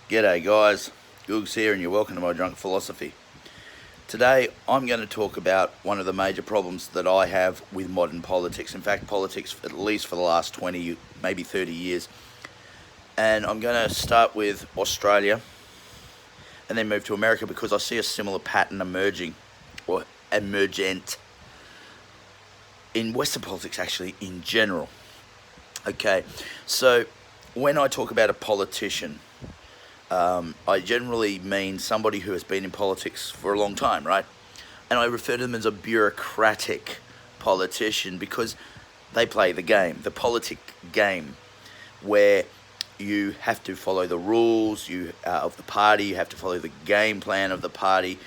G'day guys, Googs here and you're welcome to my Drunk Philosophy. Today I'm going to talk about one of the major problems that I have with modern politics. In fact, politics at least for the last 20, maybe 30 years. And I'm going to start with Australia and then move to America because I see a similar pattern emerging, or emergent, in Western politics actually in general. Okay, so when I talk about a politician, I generally mean somebody who has been in politics for a long time, right? And I refer to them as a bureaucratic politician because they play the game, the politic game, where you have to follow the rules of the party, you have to follow the game plan of the party.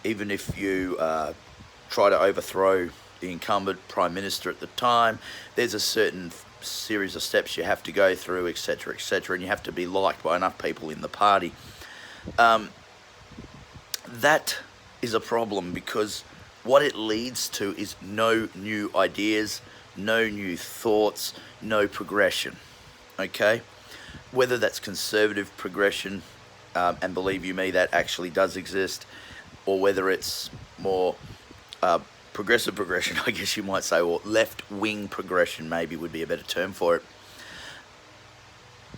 Even if you try to overthrow the incumbent prime minister at the time, there's a certain series of steps you have to go through, etc., etc., and you have to be liked by enough people in the party. That is a problem because what it leads to is no new ideas, no new thoughts, no progression. Okay, whether that's conservative progression, and believe you me, that actually does exist, or whether it's more progressive progression, I guess you might say, or left-wing progression maybe would be a better term for it.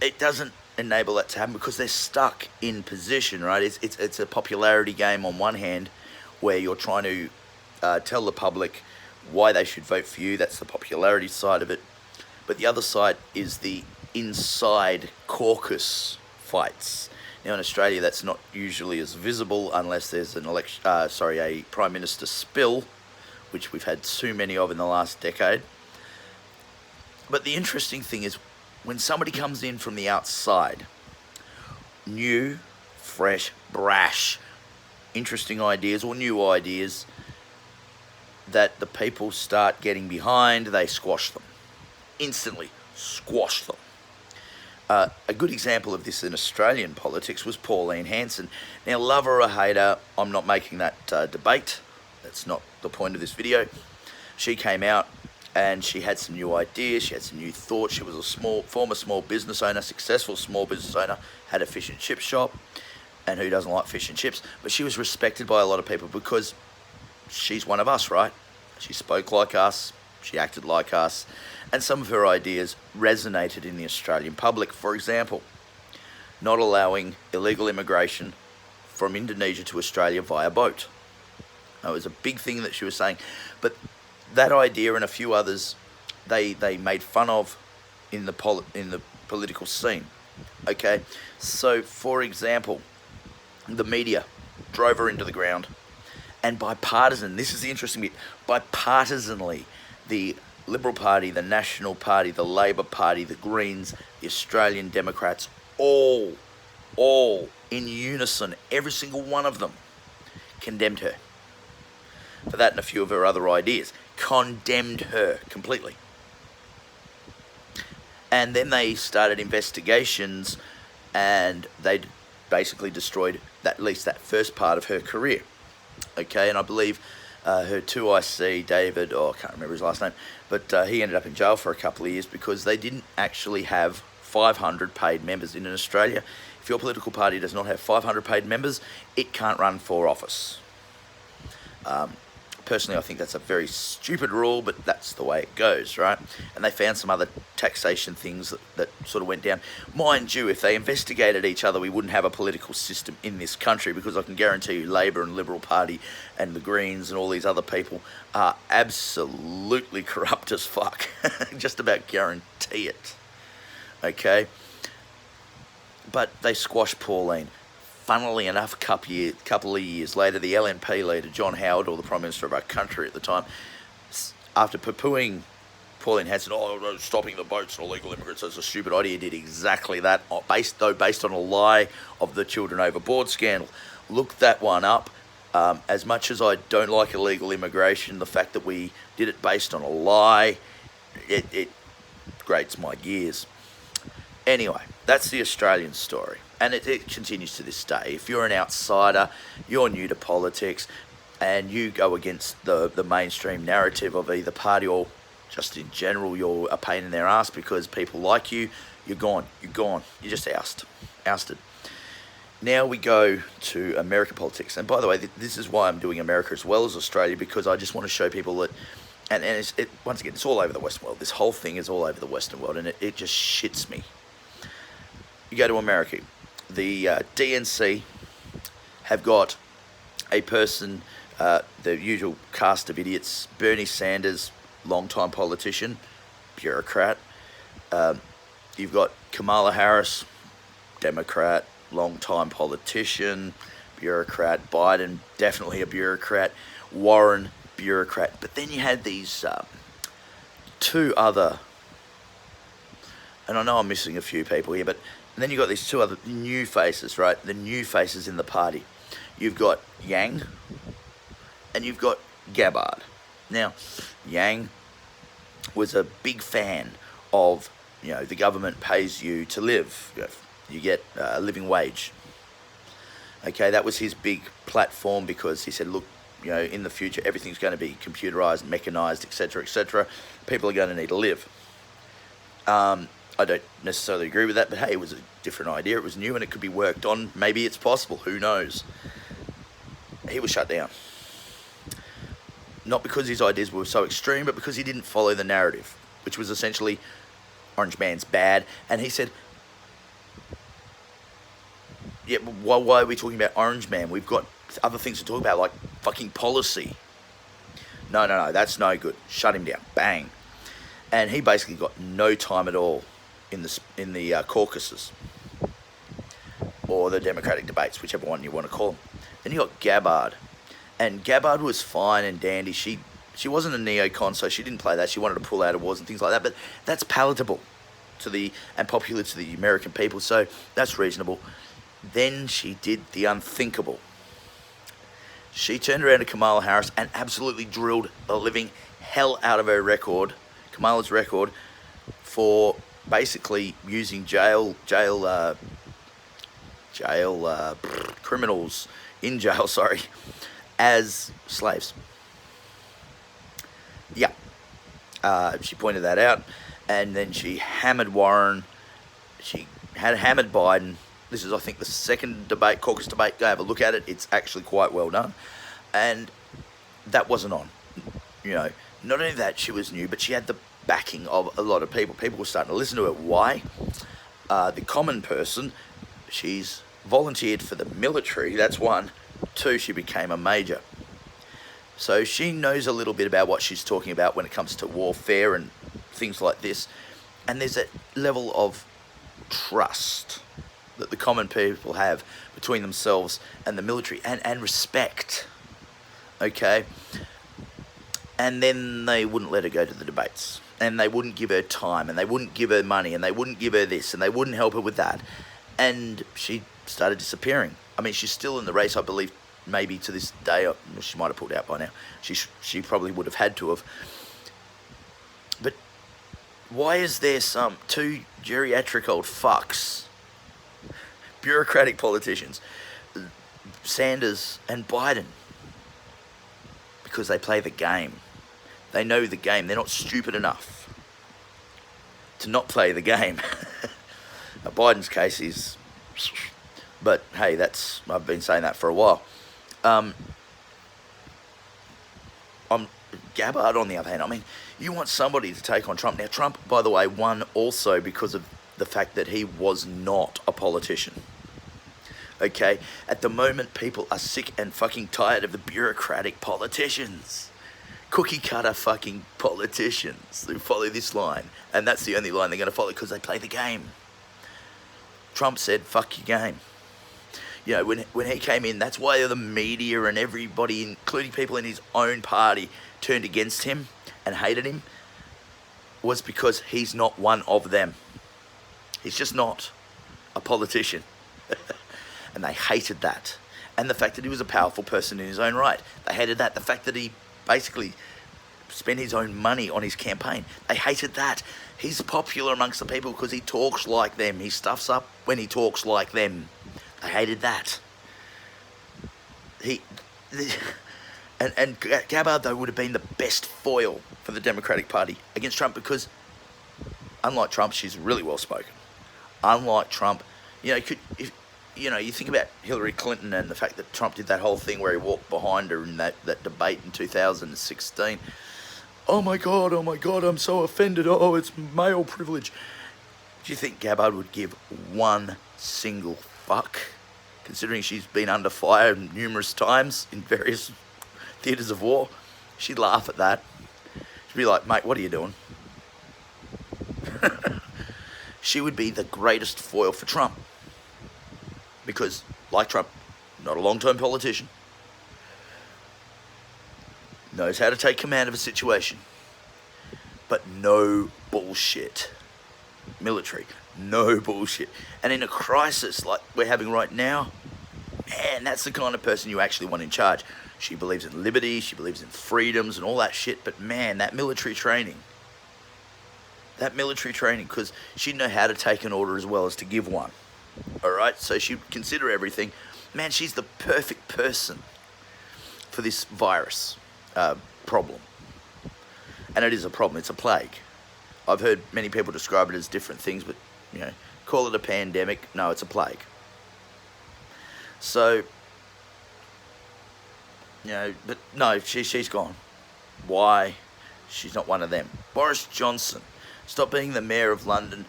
It doesn't enable that to happen because they're stuck in position, right? It's a popularity game on one hand, where you're trying to tell the public why they should vote for you. That's the popularity side of it. But the other side is the inside caucus fights. Now in Australia, that's not usually as visible unless there's a prime minister spill, which we've had too many of in the last decade. But the interesting thing is when somebody comes in from the outside, new, fresh, brash, interesting ideas or new ideas that the people start getting behind, they squash them. Instantly squash them. A good example of this in Australian politics was Pauline Hanson. Now, love her or hate her, I'm not making that debate. That's not the point of this video. She came out and she had some new ideas, she had some new thoughts. She was a former small business owner, successful small business owner, had a fish and chip shop, and who doesn't like fish and chips? But she was respected by a lot of people because she's one of us, right? She spoke like us, she acted like us, and some of her ideas resonated in the Australian public. For example, not allowing illegal immigration from Indonesia to Australia via boat. It was a big thing that she was saying, but that idea and a few others, they made fun of in the political scene. Okay, so for example, the media drove her into the ground, and bipartisan. This is the interesting bit. Bipartisanly, the Liberal Party, the National Party, the Labor Party, the Greens, the Australian Democrats, all in unison, every single one of them condemned her for that and a few of her other ideas. Condemned her completely. And then they started investigations and they basically destroyed at least that first part of her career. Okay, and I believe her 2IC, David, I can't remember his last name, but he ended up in jail for a couple of years because they didn't actually have 500 paid members in Australia. If your political party does not have 500 paid members, it can't run for office. Personally, I think that's a very stupid rule, but that's the way it goes, right? And they found some other taxation things that sort of went down. Mind you, if they investigated each other, we wouldn't have a political system in this country, because I can guarantee you Labor and Liberal Party and the Greens and all these other people are absolutely corrupt as fuck. Just about guarantee it. Okay? But they squashed Pauline. Funnily enough, a couple of years later, the LNP leader, John Howard, or the Prime Minister of our country at the time, after poo-pooing Pauline Hanson, stopping the boats and illegal immigrants, that's a stupid idea, did exactly that, based on a lie of the Children Overboard scandal. Look that one up. As much as I don't like illegal immigration, the fact that we did it based on a lie, it grates my gears. Anyway, that's the Australian story. And it continues to this day. If you're an outsider, you're new to politics, and you go against the mainstream narrative of either party or just in general, you're a pain in their ass because people like you, you're gone. You're just ousted. ousted. Now we go to American politics. And by the way, this is why I'm doing America as well as Australia, because I just want to show people that, and once again, it's all over the Western world. This whole thing is all over the Western world, and it just shits me. You go to America, the DNC have got a person, the usual cast of idiots, Bernie Sanders, long-time politician, bureaucrat. You've got Kamala Harris, Democrat, long-time politician, bureaucrat. Biden, definitely a bureaucrat. Warren, bureaucrat. But then you had these two other, and I know I'm missing a few people here, but then you got these two other new faces, right? The new faces in the party. You've got Yang, and you've got Gabbard. Now, Yang was a big fan of, the government pays you to live. You get a living wage. Okay, that was his big platform, because he said, look, in the future, everything's going to be computerized, mechanized, etc., etc. People are going to need to live. I don't necessarily agree with that, but hey, it was a different idea. It was new and it could be worked on. Maybe it's possible. Who knows? He was shut down. Not because his ideas were so extreme, but because he didn't follow the narrative, which was essentially Orange Man's bad. And he said, yeah, why are we talking about Orange Man? We've got other things to talk about, like fucking policy. No, that's no good. Shut him down. Bang. And he basically got no time at all in the caucuses or the Democratic debates, whichever one you want to call them. Then you got Gabbard. And Gabbard was fine and dandy. She wasn't a neocon, so she didn't play that. She wanted to pull out of wars and things like that. But that's palatable and popular to the American people, so that's reasonable. Then she did the unthinkable. She turned around to Kamala Harris and absolutely drilled the living hell out of her record, Kamala's record, for basically using jail criminals in jail, as slaves. Yeah. She pointed that out, and then she hammered Warren. She had hammered Biden. This is, I think, the second caucus debate. Go have a look at it. It's actually quite well done. And that wasn't on. Not only that, she was new, but she had the backing of a lot of people. People were starting to listen to it. Why? The common person, she's volunteered for the military. That's one. Two, she became a major. So she knows a little bit about what she's talking about when it comes to warfare and things like this. And there's a level of trust that the common people have between themselves and the military, and respect. Okay? And then they wouldn't let her go to the debates. And they wouldn't give her time, and they wouldn't give her money, and they wouldn't give her this, and they wouldn't help her with that. And she started disappearing. I mean, she's still in the race, I believe, maybe to this day. She might have pulled out by now. She probably would have had to have. But why is there some two geriatric old fucks, bureaucratic politicians, Sanders and Biden? Because they play the game. They know the game. They're not stupid enough to not play the game. Now, Biden's case is... But, hey, I've been saying that for a while. Gabbard, on the other hand, I mean, you want somebody to take on Trump. Now, Trump, by the way, won also because of the fact that he was not a politician. Okay? At the moment, people are sick and fucking tired of the bureaucratic politicians. Cookie-cutter fucking politicians who follow this line. And that's the only line they're going to follow because they play the game. Trump said, fuck your game. When he came in, that's why the media and everybody, including people in his own party, turned against him and hated him, was because he's not one of them. He's just not a politician. And they hated that. And the fact that he was a powerful person in his own right. They hated that. The fact that he basically spent his own money on his campaign. They hated that. He's popular amongst the people because he talks like them. He stuffs up when he talks like them. They hated that. And Gabbard, though, would have been the best foil for the Democratic Party against Trump because, unlike Trump, she's really well spoken. Unlike Trump, You know, you think about Hillary Clinton and the fact that Trump did that whole thing where he walked behind her in that debate in 2016. Oh my God, I'm so offended. Oh, it's male privilege. Do you think Gabbard would give one single fuck, considering she's been under fire numerous times in various theatres of war? She'd laugh at that. She'd be like, mate, what are you doing? She would be the greatest foil for Trump. Because, like Trump, not a long-term politician, knows how to take command of a situation, but no bullshit. Military, no bullshit. And in a crisis like we're having right now, man, that's the kind of person you actually want in charge. She believes in liberty, she believes in freedoms and all that shit, but man, that military training, because she'd know how to take an order as well as to give one. Alright, so she'd consider everything. Man, she's the perfect person for this virus problem. And it is a problem, it's a plague. I've heard many people describe it as different things, but, you know, call it a pandemic. No, it's a plague. So, you know, but no, she's gone. Why? She's not one of them. Boris Johnson, stop being the Mayor of London,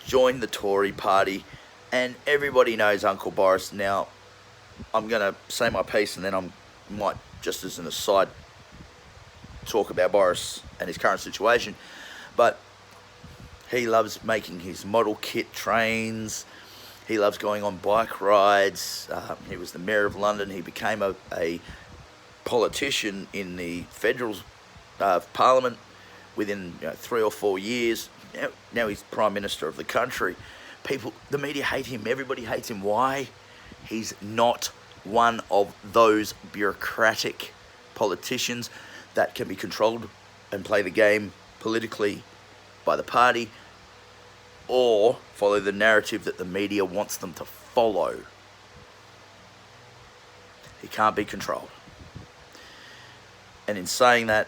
join the Tory party, and everybody knows Uncle Boris. Now, I'm going to say my piece, and then I might, just as an aside, talk about Boris and his current situation. But he loves making his model kit trains. He loves going on bike rides. He was the Mayor of London. He became a politician in the federal parliament within 3 or 4 years. Now he's Prime Minister of the country. The media hate him. Everybody hates him. Why? He's not one of those bureaucratic politicians that can be controlled and play the game politically by the party, or follow the narrative that the media wants them to follow. He can't be controlled. And in saying that,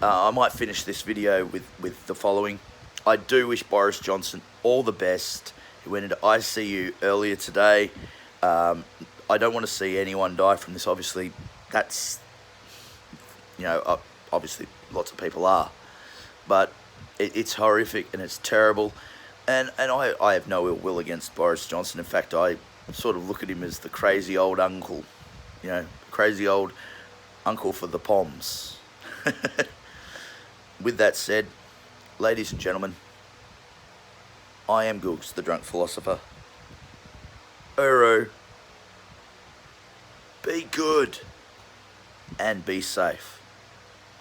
I might finish this video with the following. I do wish Boris Johnson all the best. He went into ICU earlier today. I don't want to see anyone die from this. Obviously, that's, obviously lots of people are. But it's horrific and it's terrible. And I have no ill will against Boris Johnson. In fact, I sort of look at him as the crazy old uncle. Crazy old uncle for the Poms. With that said, ladies and gentlemen, I am Googs, the drunk philosopher. Uru. Be good and be safe.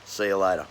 See you later.